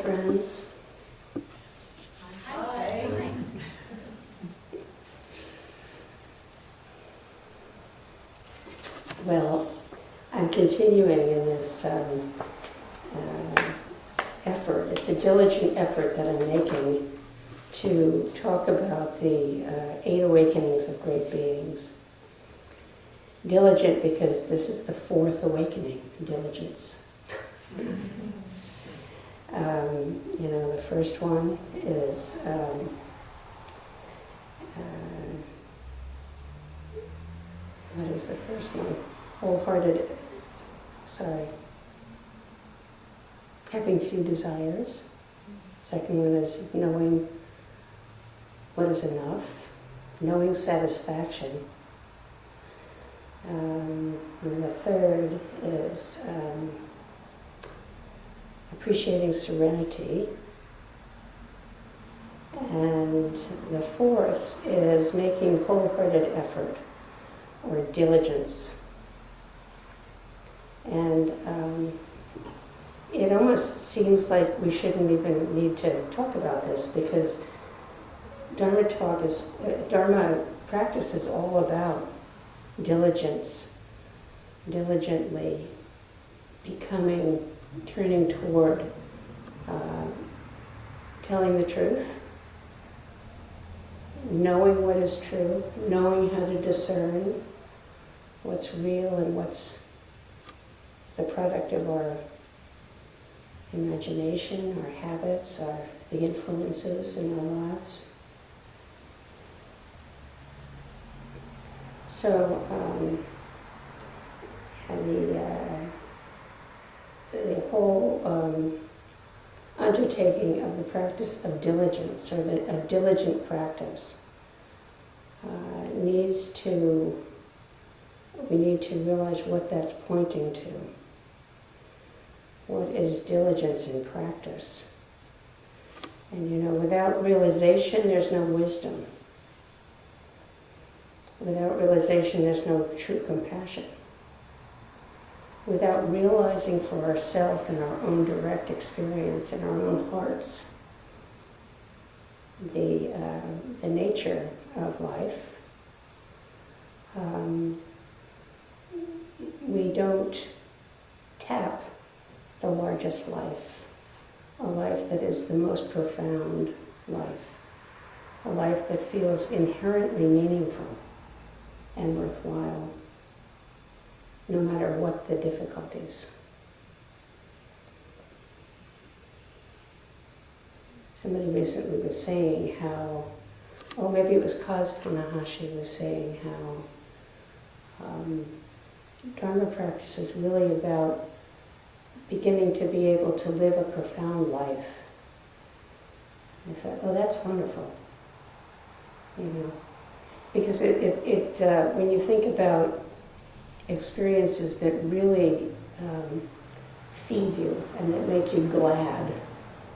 friends. Hi. Well, I'm continuing in this effort. It's a diligent effort that I'm making to talk about the 8 awakenings of great beings. Diligent because this is the 4th awakening, diligence. The first one is what is the first one? Having few desires. Second one is knowing what is enough, knowing satisfaction. And the third is appreciating serenity. And the fourth is making wholehearted effort, or diligence. And it almost seems like we shouldn't even need to talk about this, because Dharma practice is all about diligence, diligently becoming, turning toward telling the truth, knowing what is true, knowing how to discern what's real and what's the product of our imagination, our habits, the influences in our lives. So the whole undertaking of the practice of diligence, or a diligent practice, we need to realize what that's pointing to. What is diligence in practice? And without realization, there's no wisdom. Without realization, there's no true compassion. Without realizing for ourselves and our own direct experience in our own hearts the nature of life, we don't tap the largest life, a life that is the most profound life, a life that feels inherently meaningful and worthwhile, no matter what the difficulties. Somebody recently was saying how, maybe it was Kaz Tanahashi was saying how Dharma practice is really about beginning to be able to live a profound life. I thought, that's wonderful. Because when you think about experiences that really feed you and that make you glad,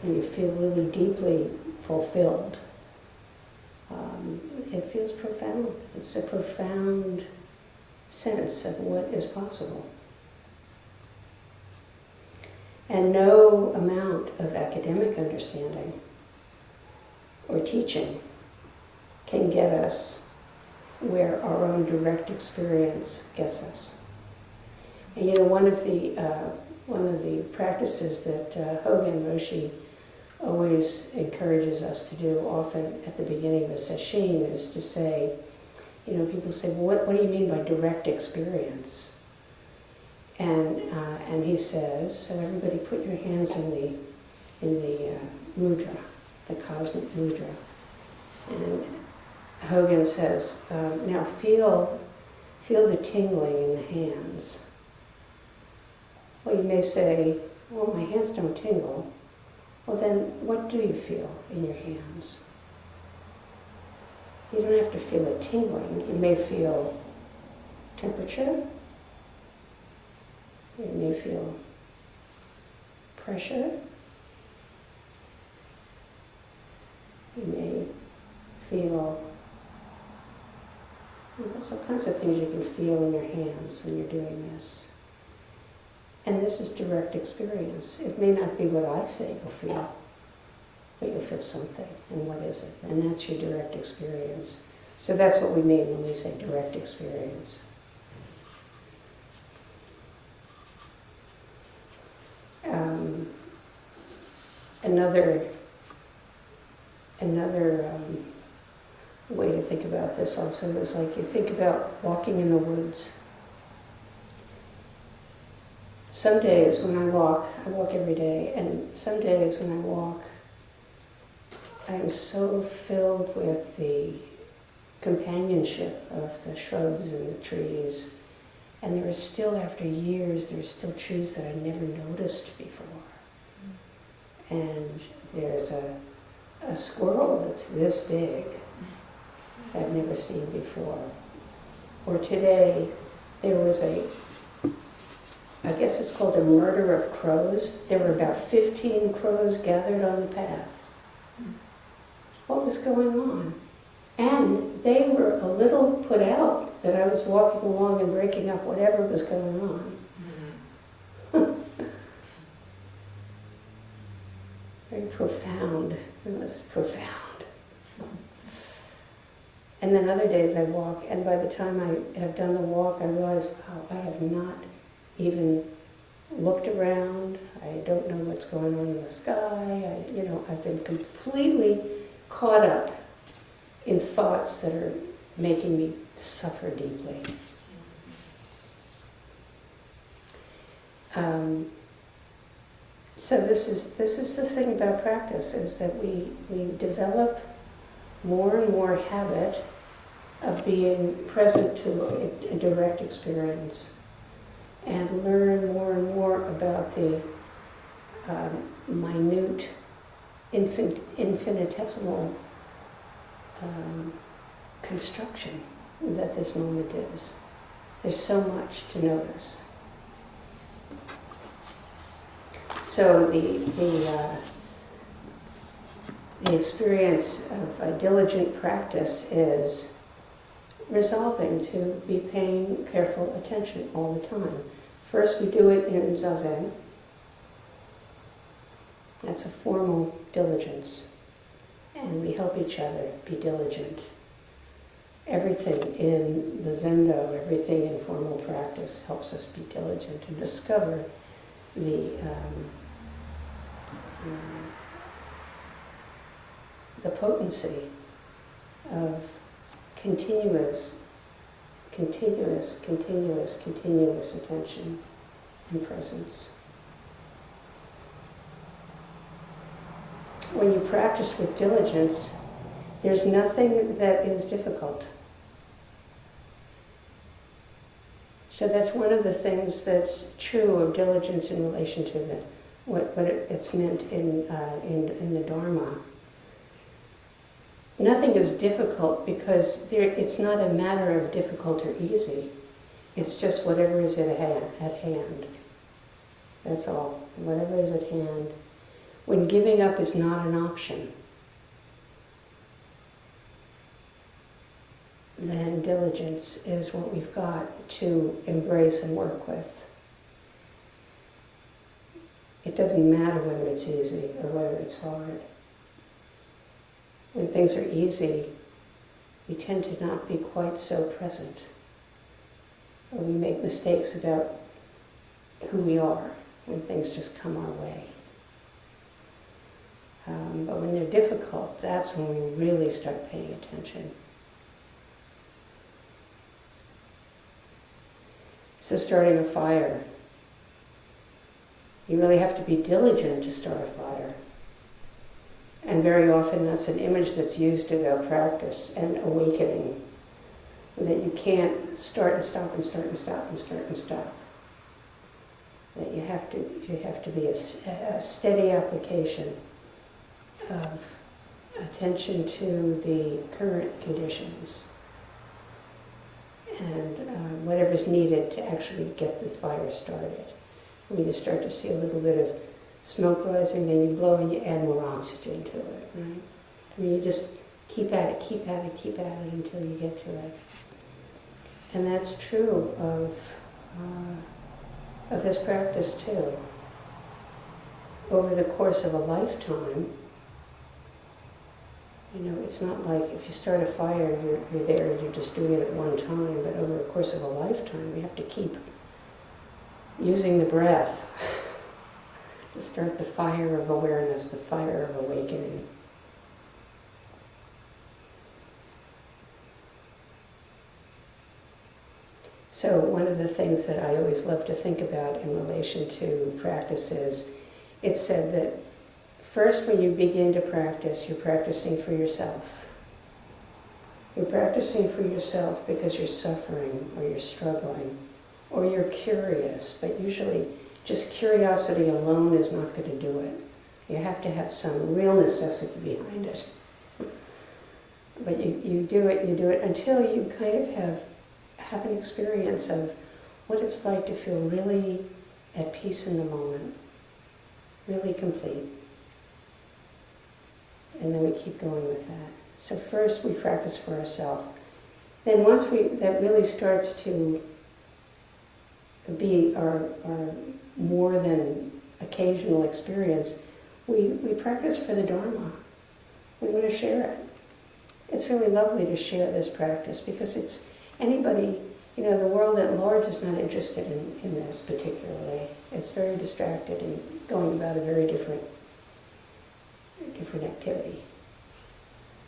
and you feel really deeply fulfilled, it feels profound. It's a profound sense of what is possible. And no amount of academic understanding or teaching can get us where our own direct experience gets us. And one of the practices that Hogan Roshi always encourages us to do, often at the beginning of a sesshin, is to say, people say, well, what do you mean by direct experience? And he says, so everybody put your hands in the mudra, the cosmic mudra. And Hogan says, now feel the tingling in the hands. Well, you may say, well, my hands don't tingle. Well, then what do you feel in your hands? You don't have to feel it tingling. You may feel temperature. You may feel pressure. You may feel, there's all kinds of things you can feel in your hands when you're doing this. And this is direct experience. It may not be what I say you'll feel, but you'll feel something. And what is it? And that's your direct experience. So that's what we mean when we say direct experience. Another way to think about this also is like you think about walking in the woods. Some days when I walk every day, and some days when I walk, I'm so filled with the companionship of the shrubs and the trees. And there are still, after years, there are still trees that I never noticed before. And there's a squirrel that's this big I've never seen before. Or today, there was I guess it's called a murder of crows. There were about 15 crows gathered on the path. What was going on? And they were a little put out that I was walking along and breaking up whatever was going on. Very profound. It was profound. And then other days I walk, and by the time I have done the walk, I realize, wow, I have not even looked around. I don't know what's going on in the sky. I've been completely caught up in thoughts that are making me suffer deeply. So this is the thing about practice, is that we develop more and more habit of being present to a direct experience, and learn more and more about the minute, infinitesimal construction that this moment is. There's so much to notice. So the experience of a diligent practice is resolving to be paying careful attention all the time. First, we do it in Zazen. That's a formal diligence. And we help each other be diligent. Everything in the Zendo, everything in formal practice helps us be diligent and discover the potency of continuous attention and presence. When you practice with diligence, there's nothing that is difficult. So that's one of the things that's true of diligence in relation to what it's meant in the Dharma. Nothing is difficult because it's not a matter of difficult or easy. It's just whatever is at hand. That's all. Whatever is at hand. When giving up is not an option, then diligence is what we've got to embrace and work with. It doesn't matter whether it's easy or whether it's hard. When things are easy, we tend to not be quite so present. Or we make mistakes about who we are when things just come our way. But when they're difficult, that's when we really start paying attention. So starting a fire, you really have to be diligent to start a fire. And very often that's an image that's used about practice and awakening. That you can't start and stop and start and stop and start and stop. That you have to be a steady application of attention to the current conditions and whatever's needed to actually get the fire started. When you start to see a little bit of smoke rising, then you blow and you add more oxygen to it, right? I mean, you just keep at it until you get to it. And that's true of this practice too. Over the course of a lifetime, it's not like if you start a fire, you're there and you're just doing it at one time, but over the course of a lifetime, you have to keep using the breath to start the fire of awareness, the fire of awakening. So one of the things that I always love to think about in relation to practice is, it's said that first when you begin to practice, you're practicing for yourself. You're practicing for yourself because you're suffering or you're struggling or you're curious, but usually just curiosity alone is not going to do it. You have to have some real necessity behind it. But you do it until you kind of have an experience of what it's like to feel really at peace in the moment, really complete. And then we keep going with that. So first we practice for ourselves. Then once that really starts to be our more than occasional experience, we practice for the Dharma. We want to share it. It's really lovely to share this practice because it's anybody, the world at large is not interested in this particularly. It's very distracted and going about a very different activity.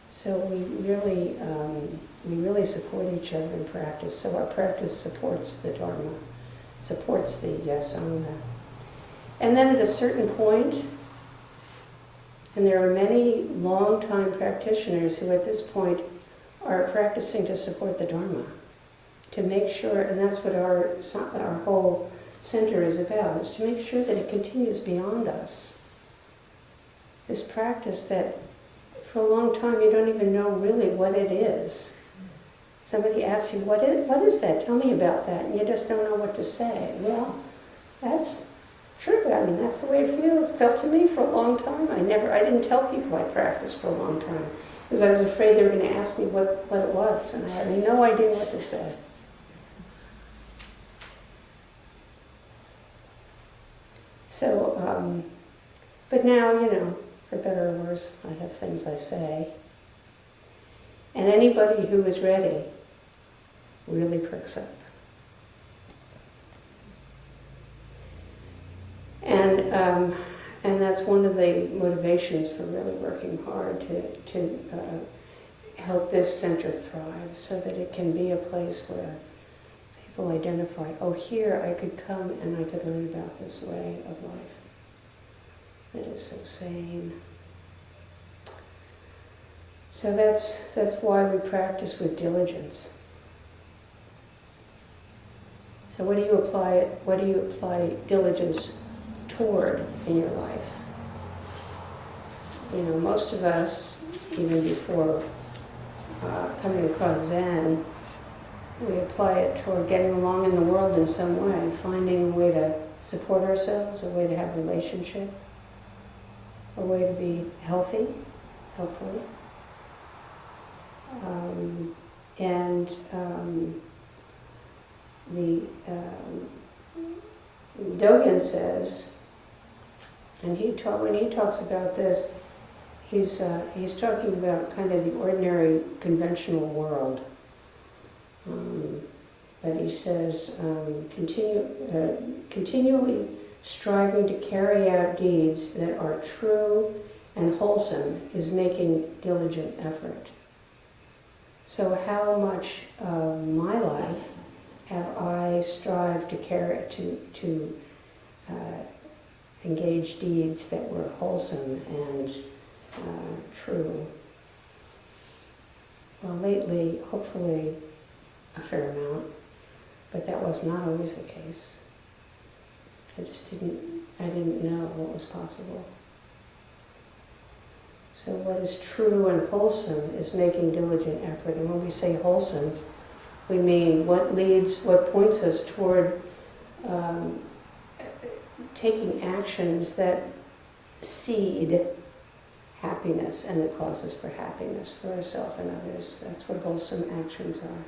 So we really support each other in practice. So our practice supports the Dharma, supports the Sangha. And then at a certain point, and there are many long-time practitioners who at this point are practicing to support the Dharma, to make sure, and that's what our whole center is about, is to make sure that it continues beyond us. This practice that for a long time you don't even know really what it is. Somebody asks you, what is that? Tell me about that. And you just don't know what to say. Well, that's true. I mean, that's the way it felt to me for a long time. I didn't tell people I practiced for a long time because I was afraid they were going to ask me what it was, and I had no idea what to say. So, but now, for better or worse, I have things I say. And anybody who is ready really perks up. And that's one of the motivations for really working hard to help this center thrive so that it can be a place where people identify, oh, here I could come and I could learn about this way of life. It is so sane. So that's why we practice with diligence. So what do you apply diligence toward in your life? Most of us, even before coming across Zen, we apply it toward getting along in the world in some way, finding a way to support ourselves, a way to have a relationship, a way to be healthy, hopefully. Dogen says, and when he talks about this, he's talking about kind of the ordinary, conventional world. But he says, continually striving to carry out deeds that are true and wholesome is making diligent effort. So how much of my life have I strived to engage deeds that were wholesome and true? Well, lately, hopefully, a fair amount, but that was not always the case. I didn't know what was possible. So what is true and wholesome is making diligent effort. And when we say wholesome, we mean what points us toward taking actions that seed happiness and the causes for happiness for ourselves and others. That's what wholesome actions are.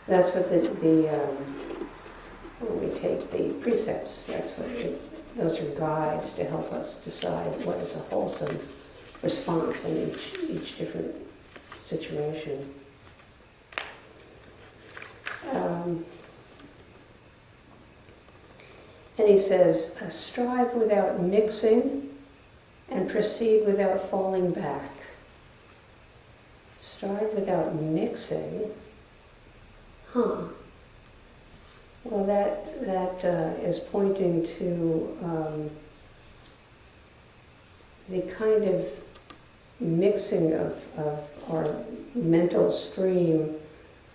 That's what when we take the precepts, those are guides to help us decide what is a wholesome response in each different situation. And he says, strive without mixing and proceed without falling back. Strive without mixing. Well, that is pointing to the kind of mixing of our mental stream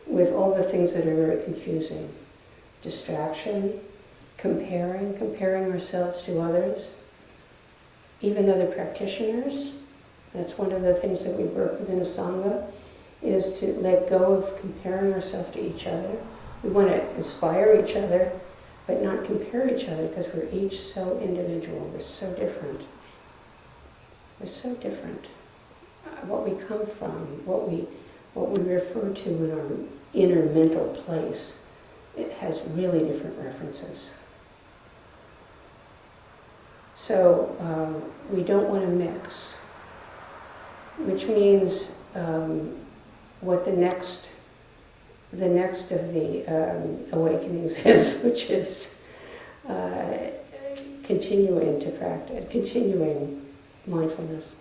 with all the things that are very confusing. Distraction, comparing ourselves to others, even other practitioners. That's one of the things that we work within a Sangha, is to let go of comparing ourselves to each other. We want to inspire each other, but not compare each other, because we're each so individual. We're so different. We're so different. What we come from, what we refer to in our inner mental place, it has really different references. So we don't want to mix, which means what the next of the awakenings is, which is continuing to practice, continuing mindfulness.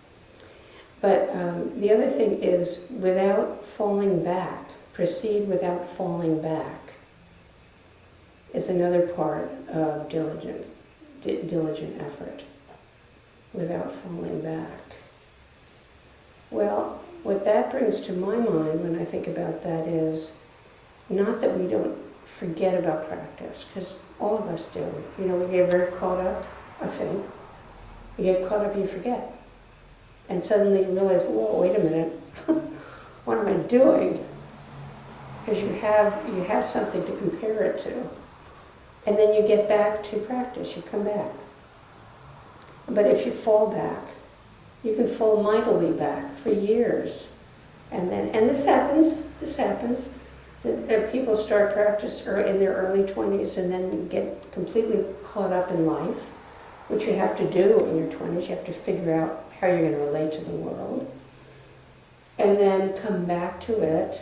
But the other thing is, without falling back, proceed without falling back, is another part of diligent effort, without falling back. Well, what that brings to my mind when I think about that is not that we don't forget about practice, because all of us do. You know, we get very caught up, I think. You get caught up and you forget. And suddenly you realize, whoa, wait a minute, what am I doing? Because you have something to compare it to. And then you get back to practice, you come back. But if you fall back, you can fall mightily back for years. And this happens. People start practice in their early 20s and then get completely caught up in life, which you have to do in your 20s. You have to figure out how you're going to relate to the world. And then come back to it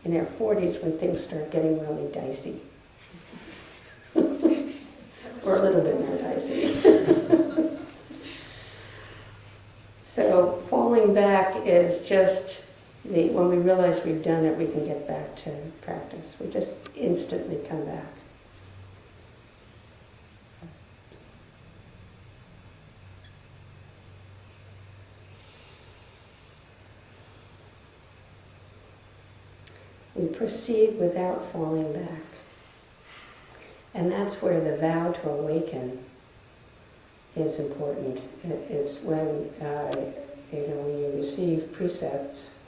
in their 40s when things start getting really dicey. Or a little bit more dicey. So falling back is just when we realize we've done it, we can get back to practice. We just instantly come back. We proceed without falling back. And that's where the vow to awaken is important. It's when, when you receive precepts,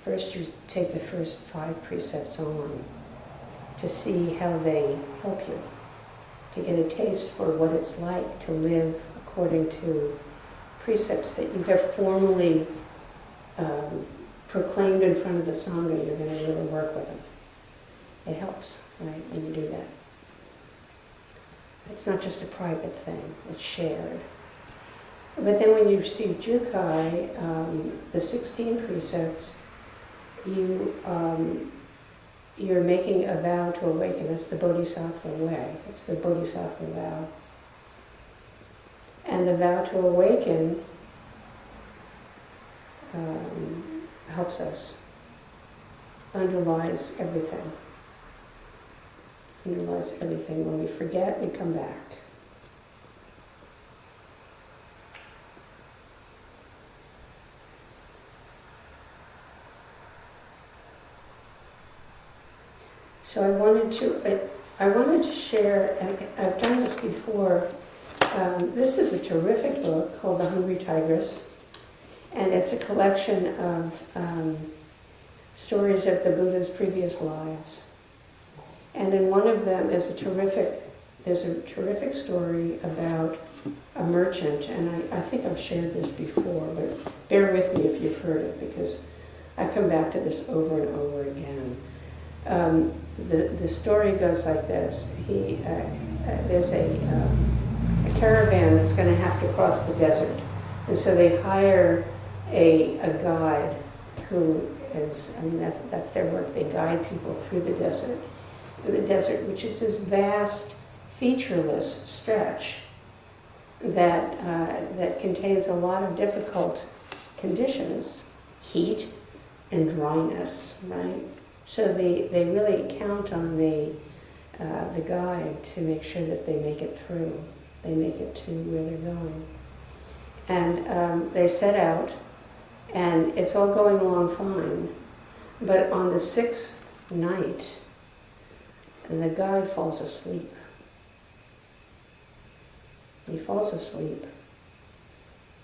first you take the first 5 precepts on to see how they help you, to get a taste for what it's like to live according to precepts that you have formally proclaimed in front of the Sangha. You're going to really work with them. It helps, right, when you do that. It's not just a private thing, it's shared. But then when you receive Jukai, the 16 precepts, you're making a vow to awaken. That's the Bodhisattva way. It's the Bodhisattva vow. And the vow to awaken helps us, underlies everything. Underlies everything. When we forget, we come back. So I wanted to share, and I've done this before. This is a terrific book called The Hungry Tigress, and it's a collection of stories of the Buddha's previous lives. And in one of them, there's a terrific story about a merchant, and I think I've shared this before, but bear with me if you've heard it, because I come back to this over and over again. The story goes like this. There's a caravan that's going to have to cross the desert. And so they hire a guide who is, I mean, that's their work. They guide people through the desert, which is this vast, featureless stretch that contains a lot of difficult conditions, heat and dryness, right? So they really count on the guide to make sure that they make it through. They make it to where they're going. And they set out, and it's all going along fine. But on the sixth night, the guide falls asleep. He falls asleep,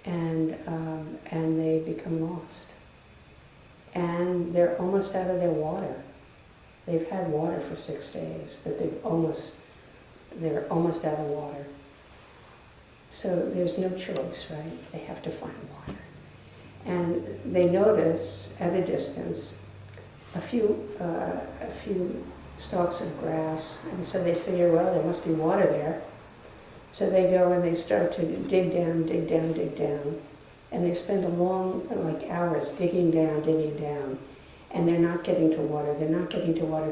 and they become lost. And they're almost out of their water. They've had water for 6 days, but they're almost out of water. So there's no choice, right? They have to find water. And they notice at a distance a few stalks of grass, and so they figure, well, there must be water there. So they go and they start to dig down, and they spend hours digging down, and they're not getting to water,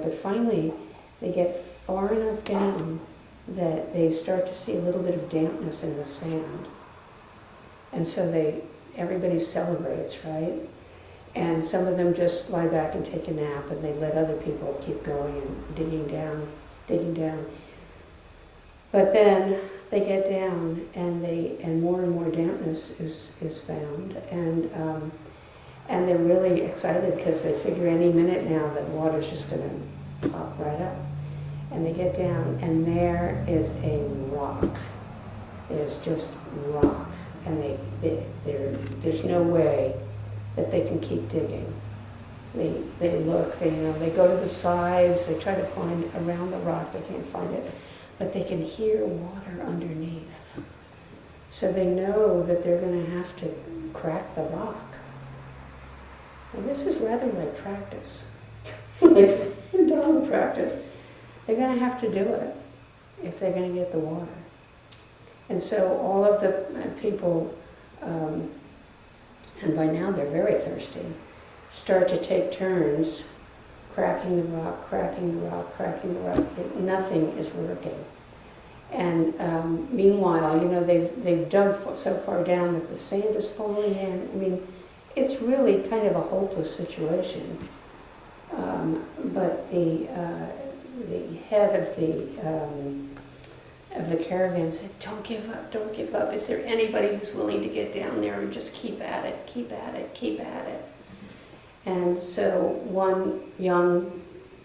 but finally they get far enough down that they start to see a little bit of dampness in the sand. And so everybody celebrates, right? And some of them just lie back and take a nap, and they let other people keep going and digging down. But then they get down, and more dampness is found, and they're really excited because they figure any minute now that water's just going to pop right up. And they get down, and there is a rock. There's just rock, and there's no way that they can keep digging. They look, they go to the sides, they try to find around the rock, they can't find it, but they can hear water underneath. So they know that they're going to have to crack the rock. And this is rather like practice. Like dog practice. They're going to have to do it if they're going to get the water. And so all of the people, and by now they're very thirsty, start to take turns cracking the rock. Nothing is working. And meanwhile, they've dug so far down that the sand is falling in. I mean, it's really kind of a hopeless situation. But the head of the caravan said, don't give up. Is there anybody who's willing to get down there and just keep at it? And so one young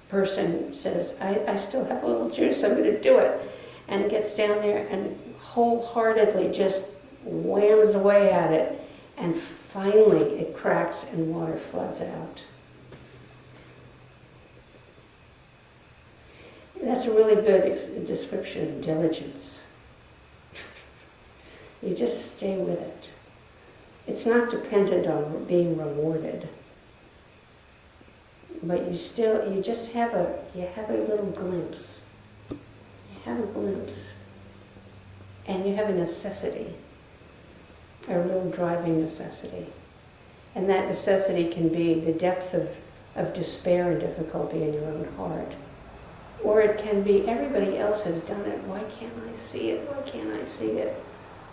person says, I still have a little juice, I'm going to do it. And gets down there and wholeheartedly just whams away at it. And finally it cracks and water floods out. That's a really good description of diligence. You just stay with it. It's not dependent on being rewarded. But you just have a little glimpse. You have a glimpse. And you have a necessity, a real driving necessity. And that necessity can be the depth of despair and difficulty in your own heart. Or it can be, everybody else has done it, why can't I see it?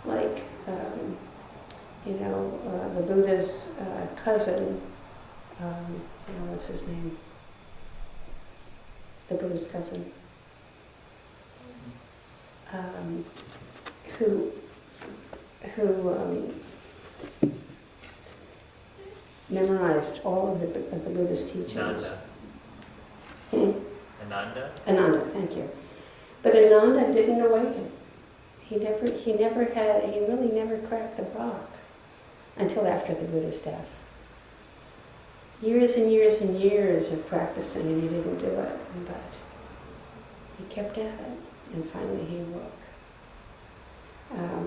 Like, the Buddha's cousin, what's his name? The Buddha's cousin. Who memorized all of the Buddha's teachings. Ananda, thank you. But Ananda didn't awaken. He really never cracked the rock until after the Buddha's death. Years and years and years of practicing, and he didn't do it, but he kept at it, and finally he awoke.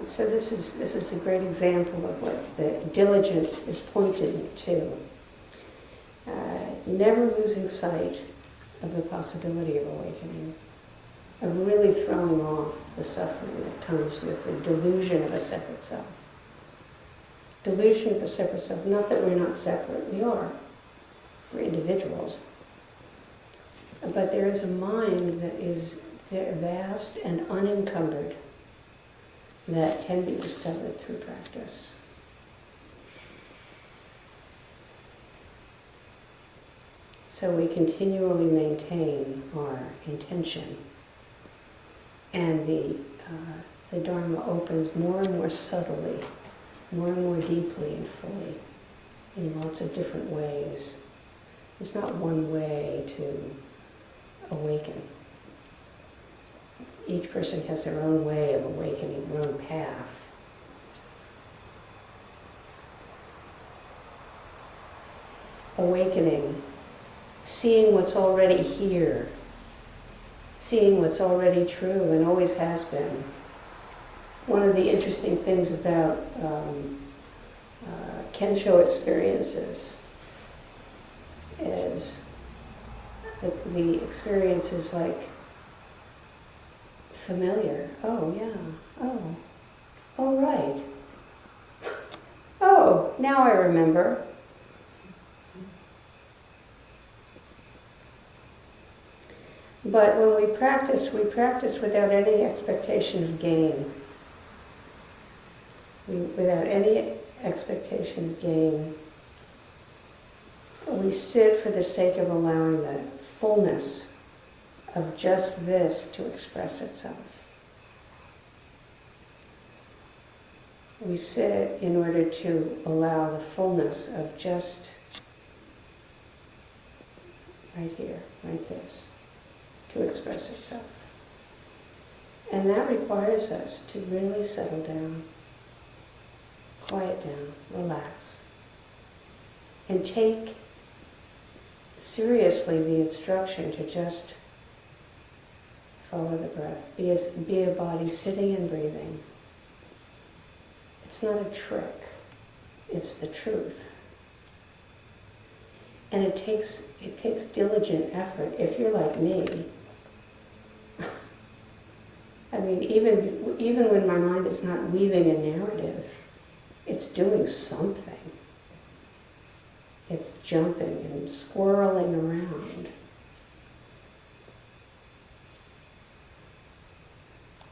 So this is a great example of what the diligence is pointing to. Never losing sight of the possibility of awakening, of really throwing off the suffering that comes with the delusion of a separate self. Delusion of a separate self, not that we're not separate, we are. We're individuals. But there is a mind that is vast and unencumbered that can be discovered through practice. So we continually maintain our intention, and the Dharma opens more and more subtly, more and more deeply and fully, in lots of different ways. There's not one way to awaken. Each person has their own way of awakening, their own path. Awakening, seeing what's already here, seeing what's already true and always has been. One of the interesting things about Kensho experiences is that the experience is like familiar. Oh, yeah. Oh, right. Oh, now I remember. But when we practice without any expectation of gain. Without any expectation of gain. We sit for the sake of allowing the fullness of just this to express itself. We sit in order to allow the fullness of just right here, right this, to express itself. And that requires us to really settle down, quiet down, relax, and take seriously the instruction to just follow the breath, be a body sitting and breathing. It's not a trick, it's the truth. And it takes diligent effort. If you're like me, I mean, even when my mind is not weaving a narrative, it's doing something. It's jumping and swirling around.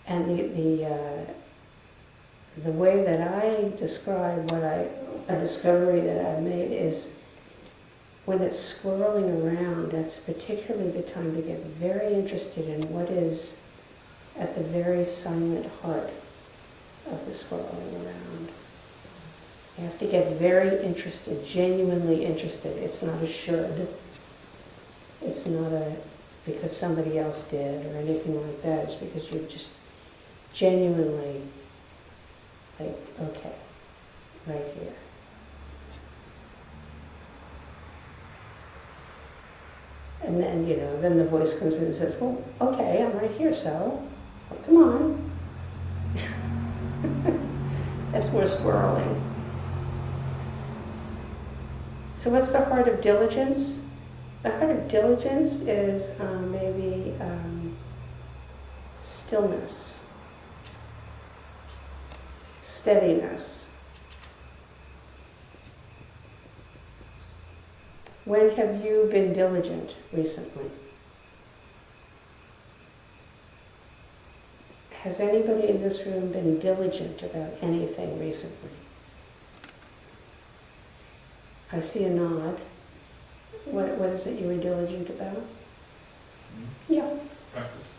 And the way that I describe a discovery that I've made is when it's swirling around, that's particularly the time to get very interested in what is at the very silent heart of the swirling around. You have to get very interested, genuinely interested. It's not a should. It's not a because somebody else did or anything like that. It's because you're just genuinely like, okay, right here. And then, then the voice comes in and says, well, okay, I'm right here, so come on. That's more swirling. So what's the heart of diligence? The heart of diligence is maybe stillness, steadiness. When have you been diligent recently? Has anybody in this room been diligent about anything recently? I see a nod. What is it you were diligent about? Yeah. Practice.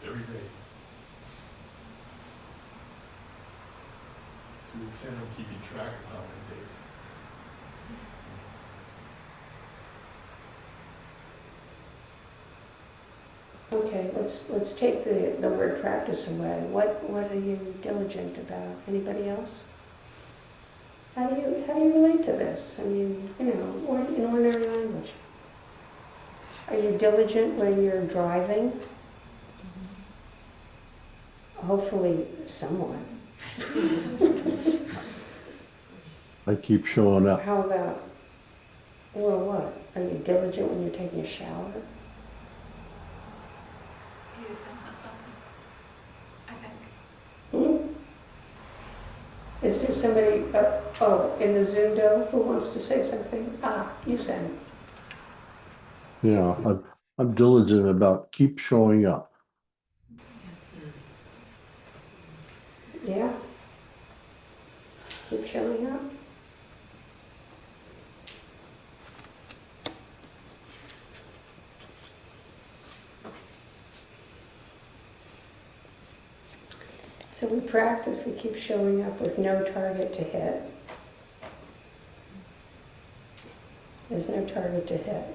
Every day. To the extent of keeping track of how many days. Okay, let's take the word practice away. What are you diligent about? Anybody else? How do you relate to this? I mean, or in ordinary language. Are you diligent when you're driving? Hopefully, somewhat. I keep showing up. How about Well, what? Are you diligent when you're taking a shower? You sent us something, I think. Hmm? Is there somebody, in the Zoom though, who wants to say something? Ah, you said. Yeah, I'm diligent about keep showing up. Yeah? Keep showing up. So we practice, we keep showing up with no target to hit. There's no target to hit.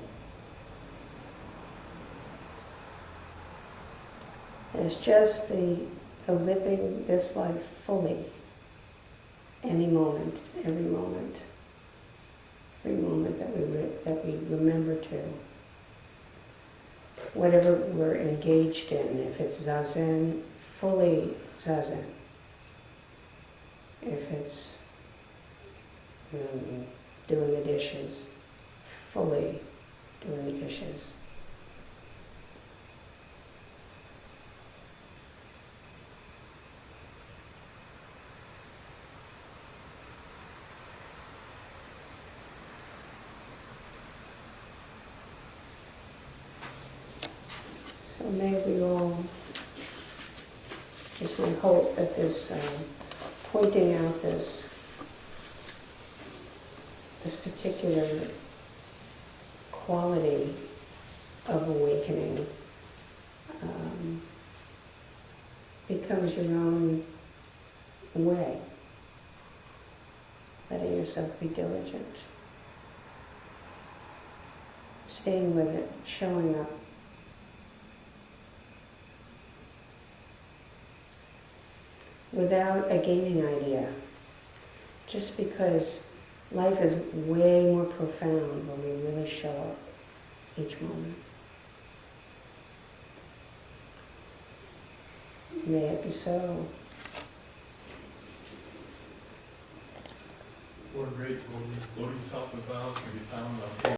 It's just the living this life fully, any moment, every moment that we remember to. Whatever we're engaged in, if it's zazen, fully zazen. If it's doing the dishes, fully doing the dishes. So may we all, just we hope that this pointing out this particular quality of awakening becomes your own way, letting yourself be diligent, staying with it, showing up. Without a gaining idea, just because life is way more profound when we really show up each moment. May it be so. Four great Bodhisattva vows can be found on page